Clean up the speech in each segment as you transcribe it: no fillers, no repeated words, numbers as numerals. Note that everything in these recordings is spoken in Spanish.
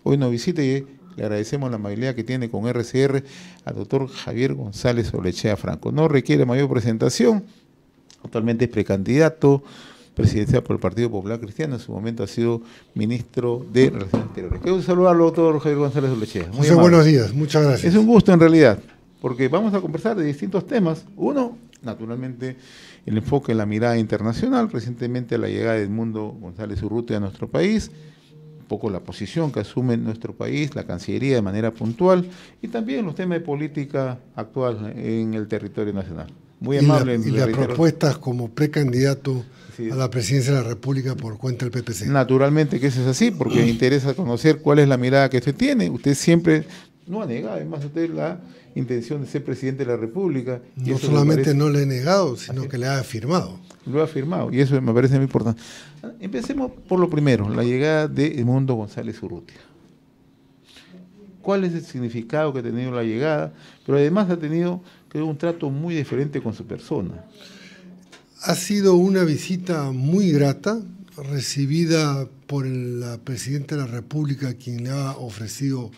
Hoy nos visita y le agradecemos la amabilidad que tiene con RCR al doctor Javier González Olechea Franco. No requiere mayor presentación, actualmente es precandidato presidencial por el Partido Popular Cristiano, en su momento ha sido ministro de Relaciones Exteriores. Quiero saludarlo, doctor Javier González Olechea. José, buenos días, muchas gracias. Es un gusto en realidad, porque vamos a conversar de distintos temas. Uno, naturalmente, el enfoque en la mirada internacional, recientemente la llegada de Edmundo González Urrutia a nuestro país, un poco la posición que asume nuestro país, la Cancillería de manera puntual, y también los temas de política actual en el territorio nacional. Muy amable. Y las propuestas como precandidato a la presidencia de la República por cuenta del PPC. Naturalmente que eso es así, porque me interesa conocer cuál es la mirada que usted tiene. Usted siempre no ha negado, además, usted la intención de ser presidente de la República. Y no solamente no le he negado, sino que le ha afirmado. Lo ha afirmado, y eso me parece muy importante. Empecemos por lo primero, la llegada de Edmundo González Urrutia. ¿Cuál es el significado que ha tenido la llegada? Pero además ha tenido, creo, un trato muy diferente con su persona. Ha sido una visita muy grata, recibida por la Presidenta de la República, quien le ha ofrecido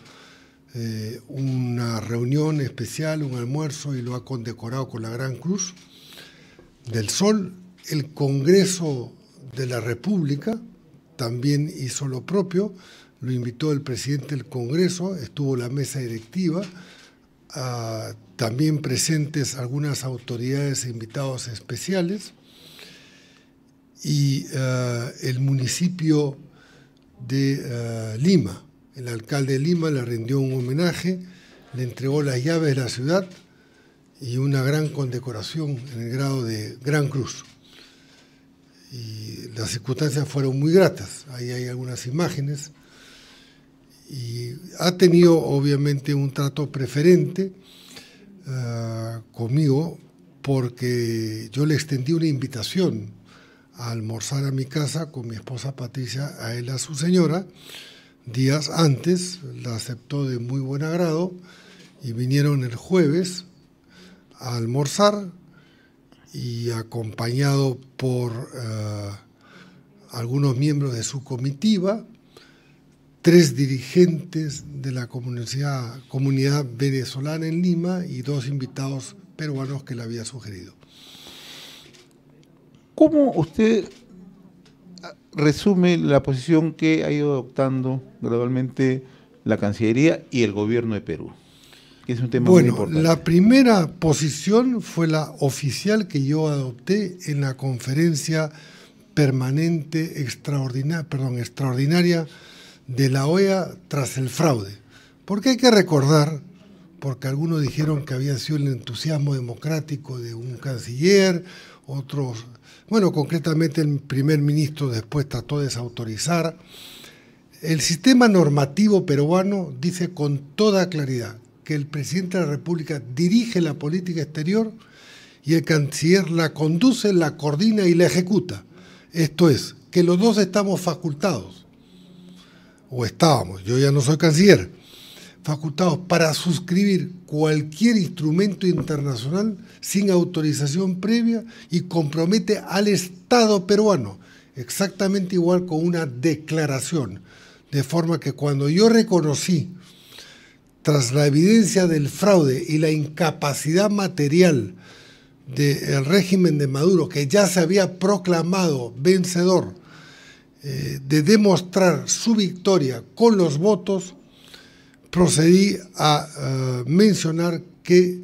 una reunión especial, un almuerzo, y lo ha condecorado con la Gran Cruz del Sol. El Congreso de la República también hizo lo propio, lo invitó el presidente del Congreso, estuvo la mesa directiva, también presentes algunas autoridades e invitados especiales, y el municipio de Lima. El alcalde de Lima le rindió un homenaje, le entregó las llaves de la ciudad y una gran condecoración en el grado de Gran Cruz. Y las circunstancias fueron muy gratas, ahí hay algunas imágenes, y ha tenido obviamente un trato preferente conmigo, porque yo le extendí una invitación a almorzar a mi casa con mi esposa Patricia, a él, a su señora, días antes. La aceptó de muy buen agrado y vinieron el jueves a almorzar, y acompañado por algunos miembros de su comitiva, 3 dirigentes de la comunidad venezolana en Lima y 2 invitados peruanos que le había sugerido. ¿Cómo usted resume la posición que ha ido adoptando gradualmente la Cancillería y el gobierno de Perú? Que es un tema muy importante. La primera posición fue la oficial que yo adopté en la conferencia permanente extraordinaria de la OEA tras el fraude. Porque hay que recordar, porque algunos dijeron que había sido el entusiasmo democrático de un canciller, otros, bueno, concretamente el primer ministro después trató de desautorizar. El sistema normativo peruano dice con toda claridad que el presidente de la República dirige la política exterior y el canciller la conduce, la coordina y la ejecuta. Esto es, que los dos estamos facultados, o estábamos, yo ya no soy canciller, facultados para suscribir cualquier instrumento internacional sin autorización previa, y compromete al Estado peruano, exactamente igual, con una declaración. De forma que cuando yo reconocí, tras la evidencia del fraude y la incapacidad material del régimen de Maduro, que ya se había proclamado vencedor, de demostrar su victoria con los votos, procedí a mencionar que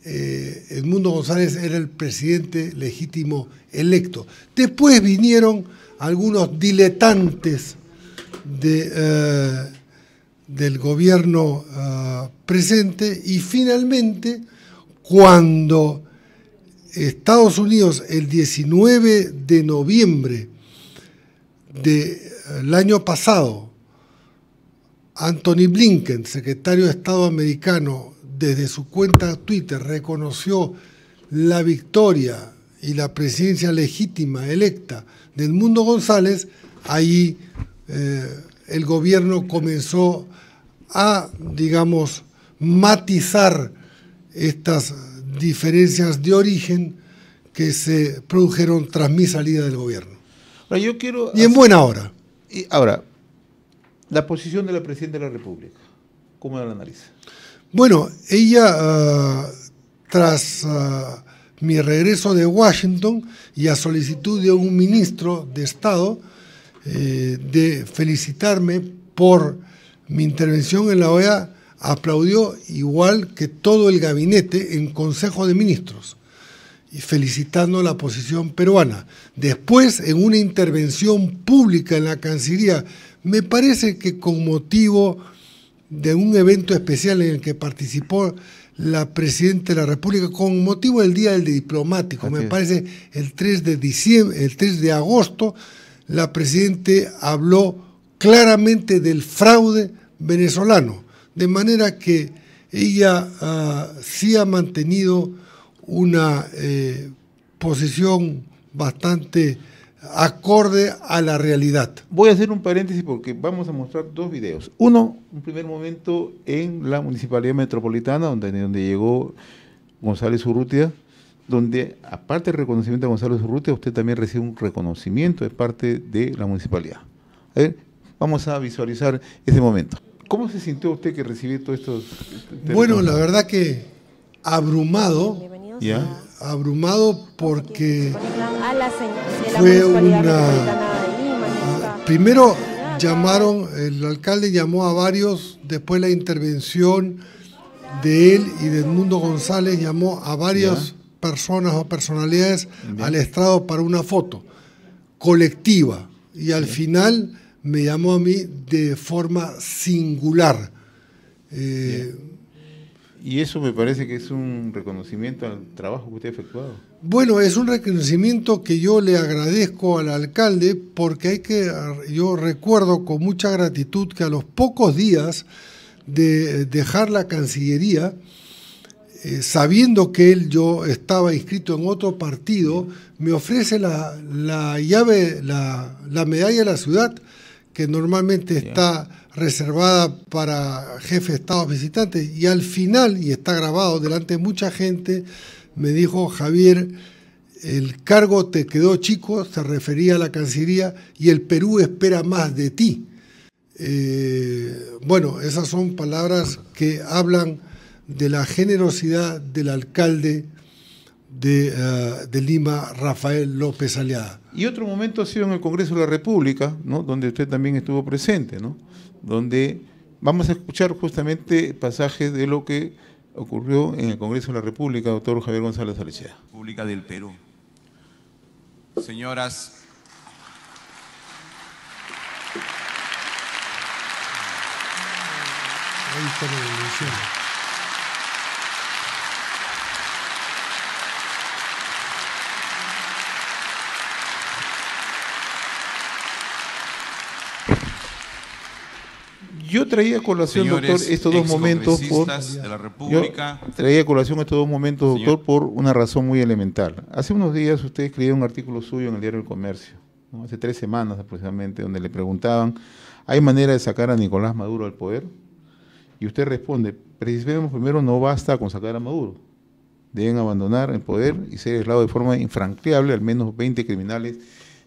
Edmundo González era el presidente legítimo electo. Después vinieron algunos diletantes del gobierno presente, y finalmente, cuando Estados Unidos, el 19 de noviembre del año pasado, Anthony Blinken, secretario de Estado americano, desde su cuenta Twitter reconoció la victoria y la presidencia legítima electa de Edmundo González, ahí el gobierno comenzó a, digamos, matizar estas diferencias de origen que se produjeron tras mi salida del gobierno. Ahora, yo quiero y en buena hora. Ahora, La posición de la Presidenta de la República, ¿cómo la analiza? Bueno, ella, tras mi regreso de Washington y a solicitud de un ministro de Estado, de felicitarme por mi intervención en la OEA, aplaudió igual que todo el gabinete en Consejo de Ministros, y felicitando la posición peruana. Después, en una intervención pública en la Cancillería, me parece que con motivo de un evento especial en el que participó la Presidenta de la República, con motivo del Día del Diplomático, me parece el 3 de agosto, la Presidenta habló claramente del fraude venezolano, de manera que ella sí ha mantenido una posición bastante acorde a la realidad. Voy a hacer un paréntesis porque vamos a mostrar dos videos. Uno, un primer momento en la Municipalidad Metropolitana, donde llegó González Urrutia, donde aparte del reconocimiento de González Urrutia, usted también recibe un reconocimiento de parte de la municipalidad. A ver, vamos a visualizar ese momento. ¿Cómo se sintió usted que recibió todos estos? Bueno, la verdad que abrumado, ¿ya? Abrumado porque fue primero llamaron, el alcalde llamó a varios, después la intervención de él y de Edmundo González llamó a varias personas o personalidades al estrado para una foto colectiva, y al final me llamó a mí de forma singular. Y eso me parece que es un reconocimiento al trabajo que usted ha efectuado. Bueno, es un reconocimiento que yo le agradezco al alcalde, porque yo recuerdo con mucha gratitud que a los pocos días de dejar la Cancillería, sabiendo que yo estaba inscrito en otro partido, me ofrece la llave, la medalla de la ciudad, que normalmente está reservada para jefes de Estado visitantes, y al final, y está grabado delante de mucha gente, me dijo: Javier, el cargo te quedó chico, se refería a la Cancillería, y el Perú espera más de ti. Bueno, esas son palabras que hablan de la generosidad del alcalde de Lima, Rafael López Aliaga. Y otro momento ha sido en el Congreso de la República, ¿no?, donde usted también estuvo presente, ¿no?, donde vamos a escuchar justamente pasajes de lo que ocurrió en el Congreso de la República, doctor Javier González Arechea. República del Perú. Señoras, ahí está la evolución. Yo traía a colación, señores, doctor, estos dos momentos de la República. Yo traía a colación estos dos momentos, doctor, por una razón muy elemental. Hace unos días usted escribió un artículo suyo en el Diario del Comercio, ¿no?, hace 3 semanas aproximadamente, donde le preguntaban: ¿hay manera de sacar a Nicolás Maduro del poder? Y usted responde: precisamente primero, no basta con sacar a Maduro, deben abandonar el poder y ser aislados de forma infranqueable al menos 20 criminales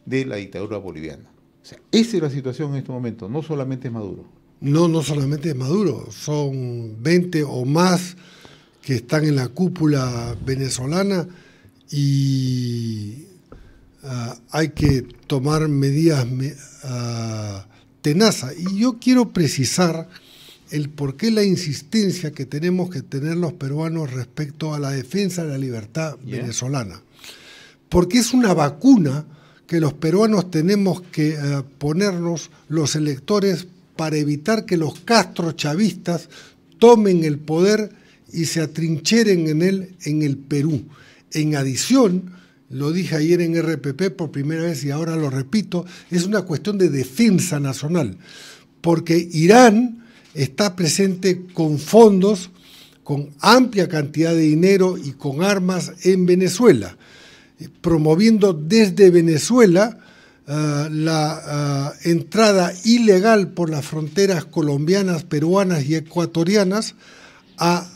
de la dictadura boliviana. O sea, esa es la situación en este momento, no solamente es Maduro. No solamente es Maduro, son 20 o más que están en la cúpula venezolana, y hay que tomar medidas tenazas. Y yo quiero precisar el por qué la insistencia que tenemos que tener los peruanos respecto a la defensa de la libertad venezolana. Porque es una vacuna que los peruanos tenemos que ponernos los electores para evitar que los castrochavistas tomen el poder y se atrincheren en él en el Perú. En adición, lo dije ayer en RPP por primera vez y ahora lo repito, es una cuestión de defensa nacional, porque Irán está presente con fondos, con amplia cantidad de dinero y con armas en Venezuela, promoviendo desde Venezuela la entrada ilegal por las fronteras colombianas, peruanas y ecuatorianas a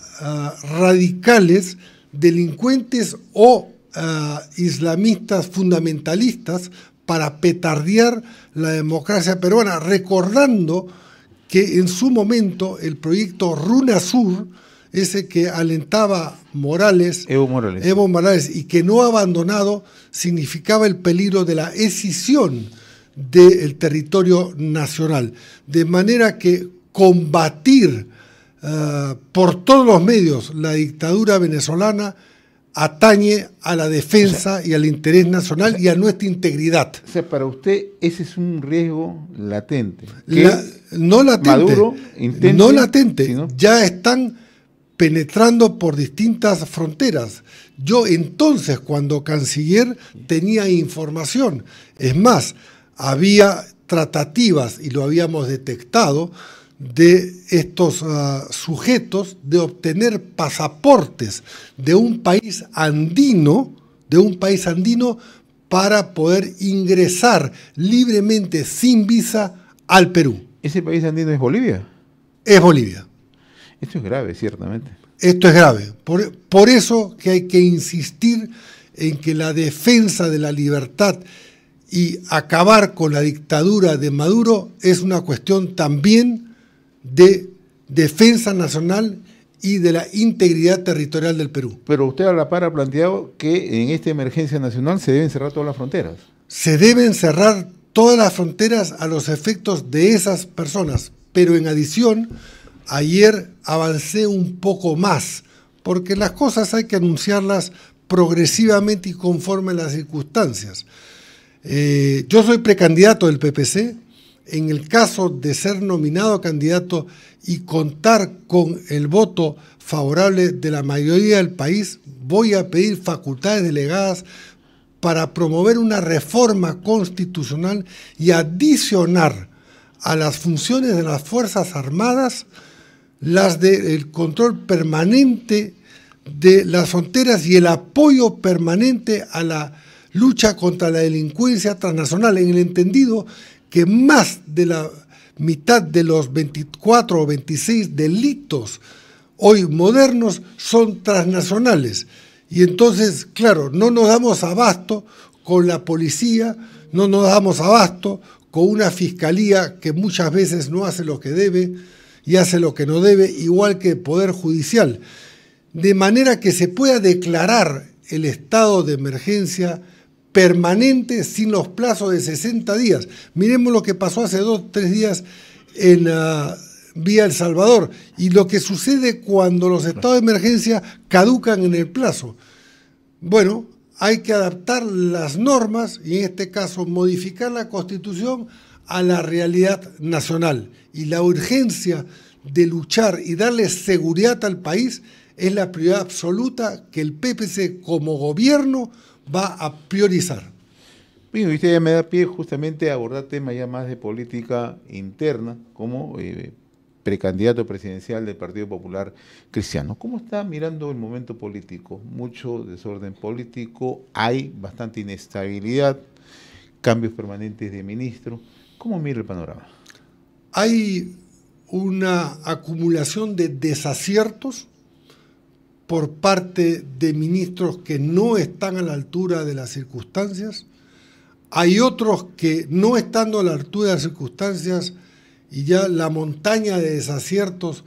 radicales, delincuentes o islamistas fundamentalistas para petardear la democracia peruana, recordando que en su momento el proyecto RUNASUR, ese que alentaba Evo Morales, y que no ha abandonado, significaba el peligro de la escisión del territorio nacional. De manera que combatir por todos los medios la dictadura venezolana atañe a la defensa y al interés nacional y a nuestra integridad. O sea, para usted ese es un riesgo latente. No latente, Maduro no latente, sino... ya están penetrando por distintas fronteras. Yo entonces, cuando canciller, tenía información. Es más, había tratativas, y lo habíamos detectado, de estos sujetos de obtener pasaportes de un país andino, para poder ingresar libremente, sin visa, al Perú. ¿Ese país andino es Bolivia? Es Bolivia. Esto es grave, ciertamente. Esto es grave. Por eso que hay que insistir en que la defensa de la libertad y acabar con la dictadura de Maduro es una cuestión también de defensa nacional y de la integridad territorial del Perú. Pero usted a la par ha planteado que en esta emergencia nacional se deben cerrar todas las fronteras. Se deben cerrar todas las fronteras a los efectos de esas personas, pero en adición, ayer avancé un poco más, porque las cosas hay que anunciarlas progresivamente y conforme a las circunstancias. Yo soy precandidato del PPC. En el caso de ser nominado candidato y contar con el voto favorable de la mayoría del país, voy a pedir facultades delegadas para promover una reforma constitucional y adicionar a las funciones de las Fuerzas Armadas las del control permanente de las fronteras y el apoyo permanente a la lucha contra la delincuencia transnacional, en el entendido que más de la mitad de los 24 o 26 delitos hoy modernos son transnacionales. Y entonces, claro, no nos damos abasto con la policía, no nos damos abasto con una fiscalía que muchas veces no hace lo que debe y hace lo que no debe, igual que el Poder Judicial. De manera que se pueda declarar el estado de emergencia permanente sin los plazos de 60 días. Miremos lo que pasó hace 2 o 3 días en vía El Salvador y lo que sucede cuando los estados de emergencia caducan en el plazo. Bueno, hay que adaptar las normas y en este caso modificar la Constitución a la realidad nacional. Y la urgencia de luchar y darle seguridad al país es la prioridad absoluta que el PPC como gobierno va a priorizar. Bien, usted ya me da pie justamente a abordar temas ya más de política interna, como precandidato presidencial del Partido Popular Cristiano. ¿Cómo está mirando el momento político? Mucho desorden político, hay bastante inestabilidad, cambios permanentes de ministro. ¿Cómo mira el panorama? Hay una acumulación de desaciertos por parte de ministros que no están a la altura de las circunstancias. Hay otros que no estando a la altura de las circunstancias y ya la montaña de desaciertos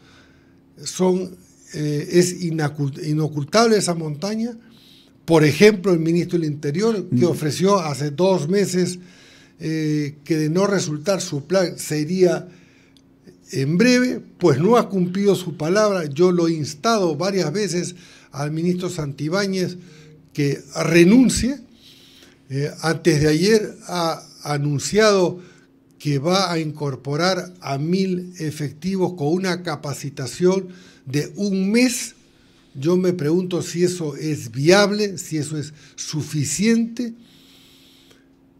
es inocultable esa montaña. Por ejemplo, el ministro del Interior, que ofreció hace 2 meses que de no resultar su plan se iría en breve, pues no ha cumplido su palabra. Yo lo he instado varias veces al ministro Santibáñez que renuncie. Antes de ayer ha anunciado que va a incorporar a 1000 efectivos con una capacitación de 1 mes. Yo me pregunto si eso es viable, si eso es suficiente.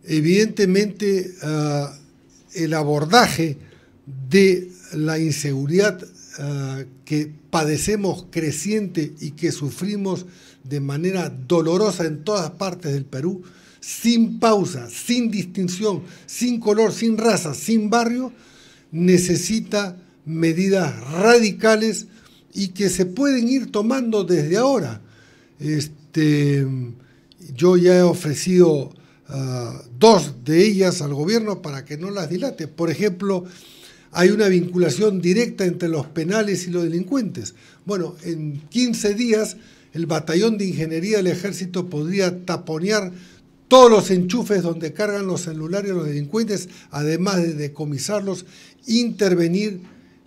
Evidentemente, el abordaje de la inseguridad que padecemos creciente y que sufrimos de manera dolorosa en todas partes del Perú, sin pausa, sin distinción, sin color, sin raza, sin barrio, necesita medidas radicales y que se pueden ir tomando desde ahora. Yo ya he ofrecido 2 de ellas al gobierno para que no las dilate. Por ejemplo, hay una vinculación directa entre los penales y los delincuentes. Bueno, en 15 días el batallón de ingeniería del ejército podría taponear todos los enchufes donde cargan los celulares los delincuentes, además de decomisarlos, intervenir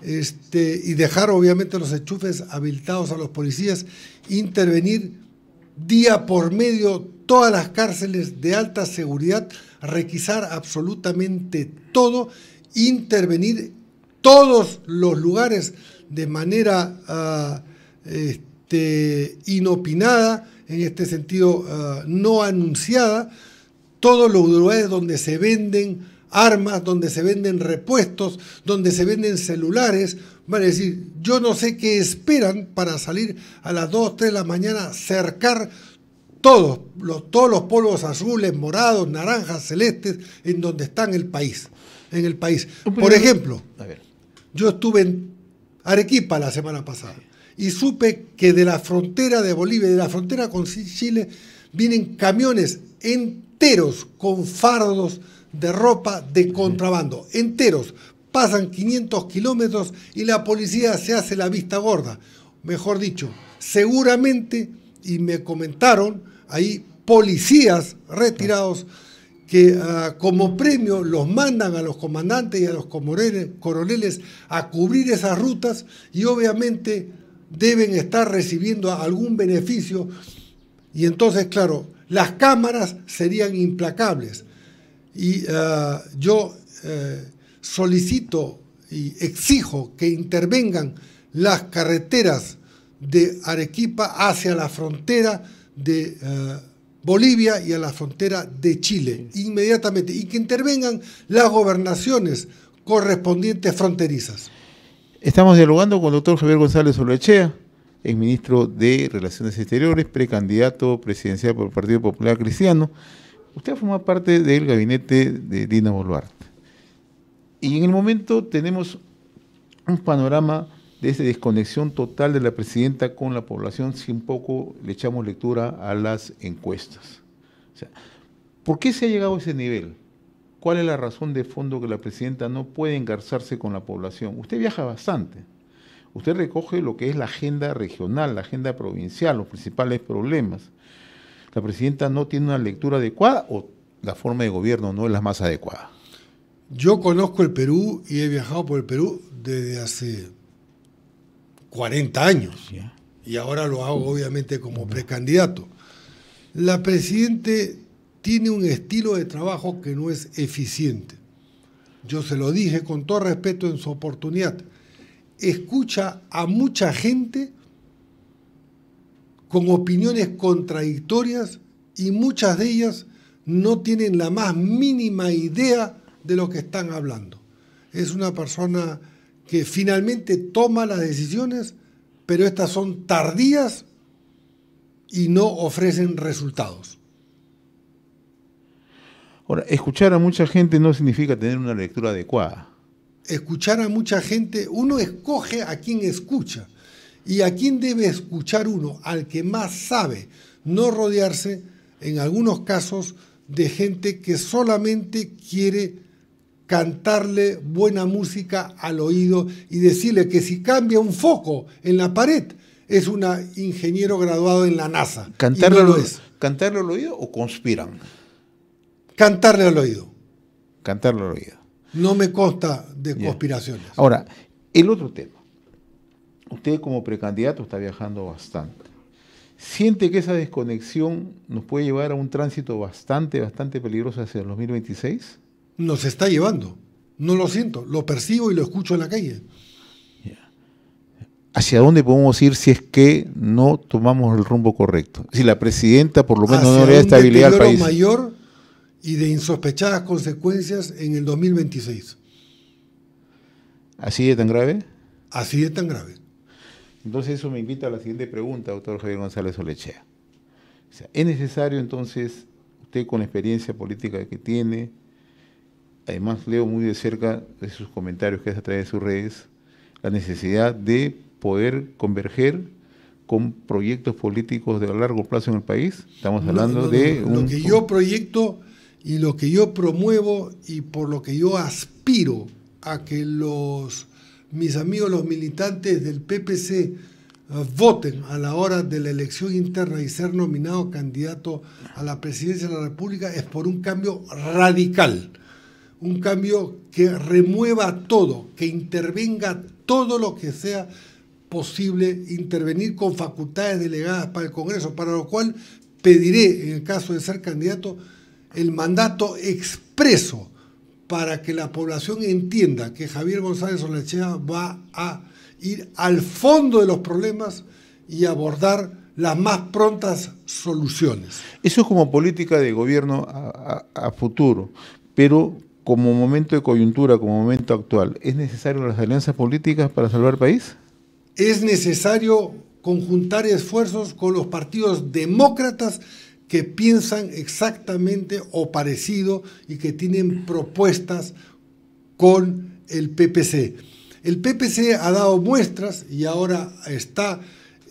y dejar obviamente los enchufes habilitados a los policías, intervenir día por medio todas las cárceles de alta seguridad, requisar absolutamente todo, intervenir todos los lugares de manera inopinada, en este sentido no anunciada, todos los lugares donde se venden armas, donde se venden repuestos, donde se venden celulares. Vale, es decir, yo no sé qué esperan para salir a las 2, 3 de la mañana, cercar todos los polvos azules, morados, naranjas, celestes, en donde está en el país. Por ejemplo, yo estuve en Arequipa la semana pasada y supe que de la frontera de Bolivia, de la frontera con Chile, vienen camiones enteros con fardos de ropa de contrabando, enteros. Pasan 500 kilómetros y la policía se hace la vista gorda. Mejor dicho, seguramente, y me comentaron, hay policías retirados que como premio los mandan a los comandantes y a los coroneles a cubrir esas rutas y obviamente deben estar recibiendo algún beneficio y entonces, claro, las cámaras serían implacables. Y yo solicito y exijo que intervengan las carreteras de Arequipa hacia la frontera de Bolivia y a la frontera de Chile, inmediatamente, y que intervengan las gobernaciones correspondientes fronterizas. Estamos dialogando con el doctor Javier González Olechea, exministro de Relaciones Exteriores, precandidato presidencial por el Partido Popular Cristiano. Usted forma parte del gabinete de Dina Boluarte. Y en el momento tenemos un panorama de esa desconexión total de la presidenta con la población, si un poco le echamos lectura a las encuestas. O sea, ¿por qué se ha llegado a ese nivel? ¿Cuál es la razón de fondo que la presidenta no puede engarzarse con la población? Usted viaja bastante. Usted recoge lo que es la agenda regional, la agenda provincial, los principales problemas. ¿La presidenta no tiene una lectura adecuada o la forma de gobierno no es la más adecuada? Yo conozco el Perú y he viajado por el Perú desde hace 40 años. Yeah. Y ahora lo hago obviamente como precandidato. La presidenta tiene un estilo de trabajo que no es eficiente. Yo se lo dije con todo respeto en su oportunidad. Escucha a mucha gente con opiniones contradictorias y muchas de ellas no tienen la más mínima idea de lo que están hablando. Es una persona que finalmente toma las decisiones, pero estas son tardías y no ofrecen resultados. Ahora, escuchar a mucha gente no significa tener una lectura adecuada. Escuchar a mucha gente, uno escoge a quién escucha. ¿Y a quién debe escuchar uno? Al que más sabe, no rodearse, en algunos casos, de gente que solamente quiere cantarle buena música al oído y decirle que si cambia un foco en la pared, es un ingeniero graduado en la NASA. ¿Cantarle al oído o conspiran? Cantarle al oído. Cantarle al oído. No me consta de conspiraciones. Ahora, el otro tema. Usted como precandidato está viajando bastante. ¿Siente que esa desconexión nos puede llevar a un tránsito bastante peligroso hacia el 2026? Nos está llevando. No lo siento, lo percibo y lo escucho en la calle. ¿Hacia dónde podemos ir si es que no tomamos el rumbo correcto? Si la presidenta por lo menos no le da estabilidad al país. Mayor y de insospechadas consecuencias en el 2026. ¿Así de tan grave? Así de tan grave. Entonces eso me invita a la siguiente pregunta, doctor Javier González Olechea. O sea, ¿es necesario entonces, usted con la experiencia política que tiene, además leo muy de cerca de sus comentarios que hace a través de sus redes, la necesidad de poder converger con proyectos políticos de largo plazo en el país? Estamos hablando de lo que yo proyecto y lo que yo promuevo y por lo que yo aspiro a que mis amigos los militantes del PPC voten a la hora de la elección interna y ser nominado candidato a la presidencia de la República es por un cambio radical, un cambio que remueva todo, que intervenga todo lo que sea posible, intervenir con facultades delegadas para el Congreso, para lo cual pediré, en el caso de ser candidato, el mandato expreso para que la población entienda que Javier González Olaechea va a ir al fondo de los problemas y abordar las más prontas soluciones. Eso es como política de gobierno a futuro, pero como momento de coyuntura, como momento actual, ¿es necesario las alianzas políticas para salvar el país? Es necesario conjuntar esfuerzos con los partidos demócratas que piensan exactamente o parecido y que tienen propuestas con el PPC. El PPC ha dado muestras y ahora está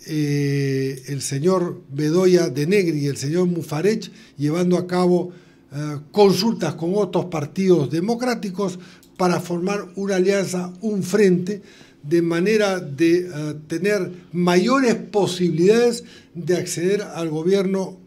el señor Bedoya de Negri y el señor Mufarech llevando a cabo consultas con otros partidos democráticos para formar una alianza, un frente, de manera de tener mayores posibilidades de acceder al gobierno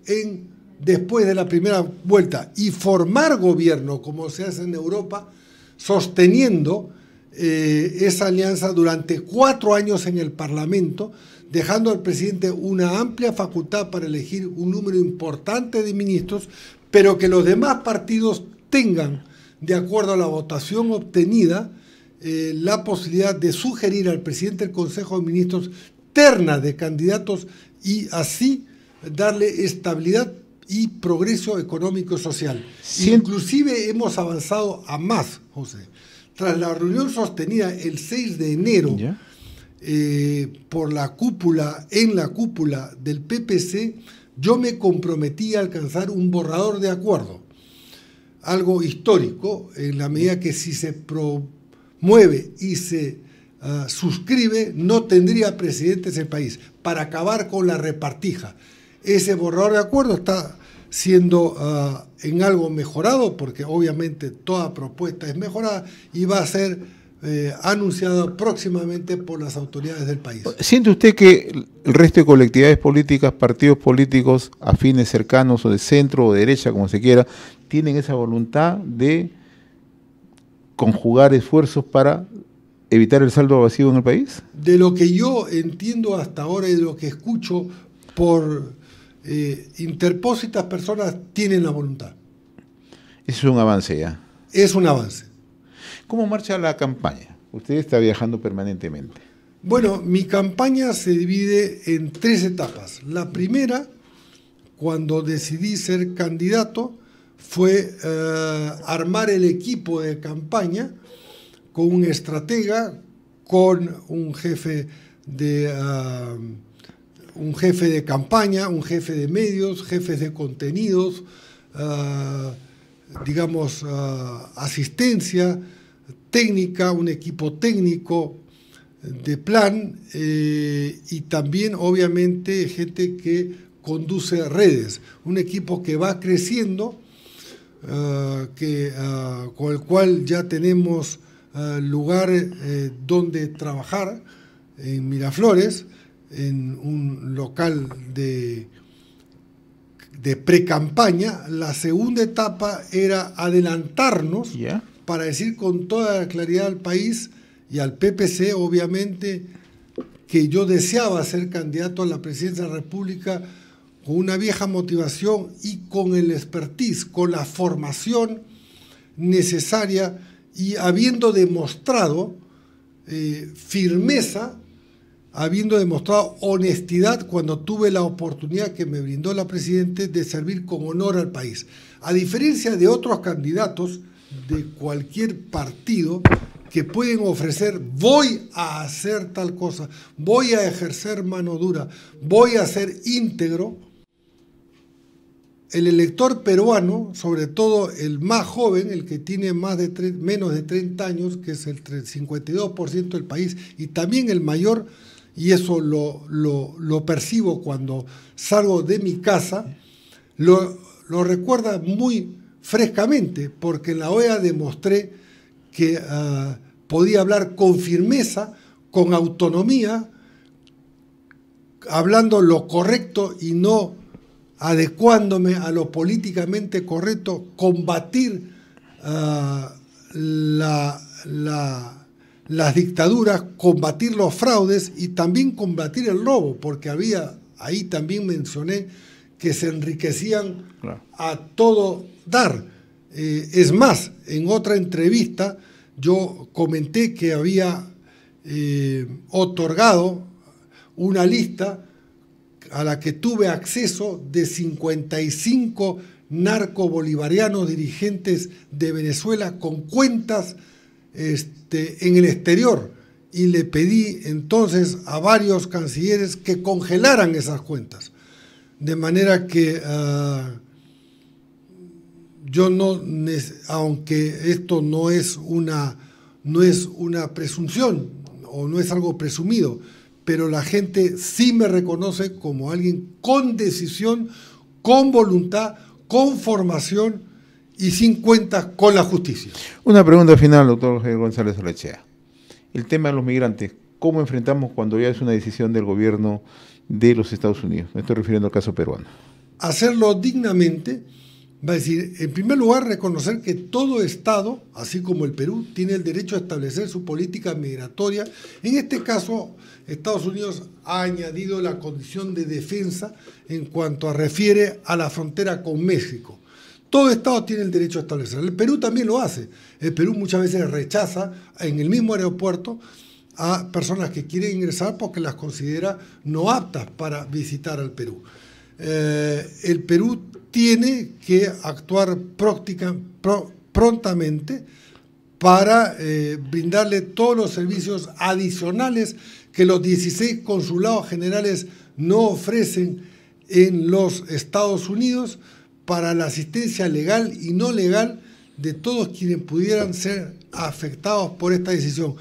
después de la primera vuelta y formar gobierno como se hace en Europa, sosteniendo esa alianza durante 4 años en el Parlamento, dejando al presidente una amplia facultad para elegir un número importante de ministros, pero que los demás partidos tengan, de acuerdo a la votación obtenida, la posibilidad de sugerir al presidente del Consejo de Ministros ternas de candidatos y así darle estabilidad y progreso económico y social. Sí. Inclusive hemos avanzado a más, José. Tras la reunión sostenida el 6 de enero por la cúpula, en la cúpula del PPC, yo me comprometí a alcanzar un borrador de acuerdo, algo histórico, en la medida que si se promueve y se suscribe, no tendría presidente ese país, para acabar con la repartija. Ese borrador de acuerdo está siendo en algo mejorado, porque obviamente toda propuesta es mejorada y va a ser anunciada próximamente por las autoridades del país. ¿Siente usted que el resto de colectividades políticas, partidos políticos afines, cercanos o de centro o de derecha, como se quiera, tienen esa voluntad de conjugar esfuerzos para evitar el saldo vacío en el país? De lo que yo entiendo hasta ahora y de lo que escucho por interpósitas personas, tienen la voluntad. Eso es un avance ya. Es un avance. ¿Cómo marcha la campaña? Usted está viajando permanentemente. Bueno, mi campaña se divide en 3 etapas. La primera, cuando decidí ser candidato, fue armar el equipo de campaña con un estratega, con un jefe de campaña, un jefe de medios, jefes de contenidos, asistencia técnica, un equipo técnico de plan y también obviamente gente que conduce redes, un equipo que va creciendo, con el cual ya tenemos lugar donde trabajar en Miraflores, en un local de pre-campaña. La segunda etapa era adelantarnos para decir con toda claridad al país y al PPC, obviamente, que yo deseaba ser candidato a la presidencia de la República con una vieja motivación y con el expertise, con la formación necesaria y habiendo demostrado firmeza, habiendo demostrado honestidad cuando tuve la oportunidad que me brindó la Presidenta de servir con honor al país. A diferencia de otros candidatos de cualquier partido que pueden ofrecer, voy a hacer tal cosa, voy a ejercer mano dura, voy a ser íntegro, el elector peruano, sobre todo el más joven, el que tiene menos de 30 años, que es el 52% del país, y también el mayor, y eso lo percibo cuando salgo de mi casa, lo recuerda muy frescamente, porque en la OEA demostré que podía hablar con firmeza, con autonomía, hablando lo correcto y no adecuándome a lo políticamente correcto, combatir las dictaduras, combatir los fraudes y también combatir el robo, porque ahí también mencioné que se enriquecían a todo dar. Es más, en otra entrevista yo comenté que había otorgado una lista a la que tuve acceso de 55 narcobolivarianos dirigentes de Venezuela con cuentas en el exterior, y le pedí entonces a varios cancilleres que congelaran esas cuentas, de manera que yo no, aunque esto no es una presunción o no es algo presumido, pero la gente sí me reconoce como alguien con decisión, con voluntad, con formación y sin cuentas con la justicia. Una pregunta final, doctor Javier González Olechea. El tema de los migrantes, ¿cómo enfrentamos cuando ya es una decisión del gobierno de los Estados Unidos? Me estoy refiriendo al caso peruano. Hacerlo dignamente, va a decir, en primer lugar, reconocer que todo Estado, así como el Perú, tiene el derecho a establecer su política migratoria. En este caso, Estados Unidos ha añadido la condición de defensa en cuanto refiere a la frontera con México. Todo Estado tiene el derecho a establecer. El Perú también lo hace. El Perú muchas veces rechaza en el mismo aeropuerto a personas que quieren ingresar porque las considera no aptas para visitar al Perú. El Perú tiene que actuar prontamente para brindarle todos los servicios adicionales que los 16 consulados generales no ofrecen en los Estados Unidos para la asistencia legal y no legal de todos quienes pudieran ser afectados por esta decisión.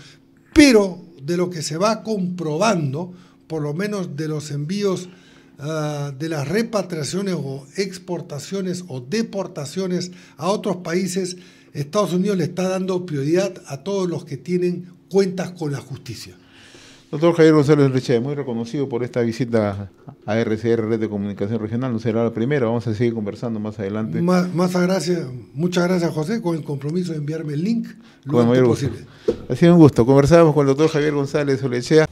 Pero de lo que se va comprobando, por lo menos de los envíos de las repatriaciones o exportaciones o deportaciones a otros países, Estados Unidos le está dando prioridad a todos los que tienen cuentas con la justicia. Doctor Javier González Olechea, muy reconocido por esta visita a RCR, Red de Comunicación Regional. No será la primera, vamos a seguir conversando más adelante. Muchas gracias, José, con el compromiso de enviarme el link lo antes posible. Ha sido un gusto. Conversábamos con el doctor Javier González Olechea.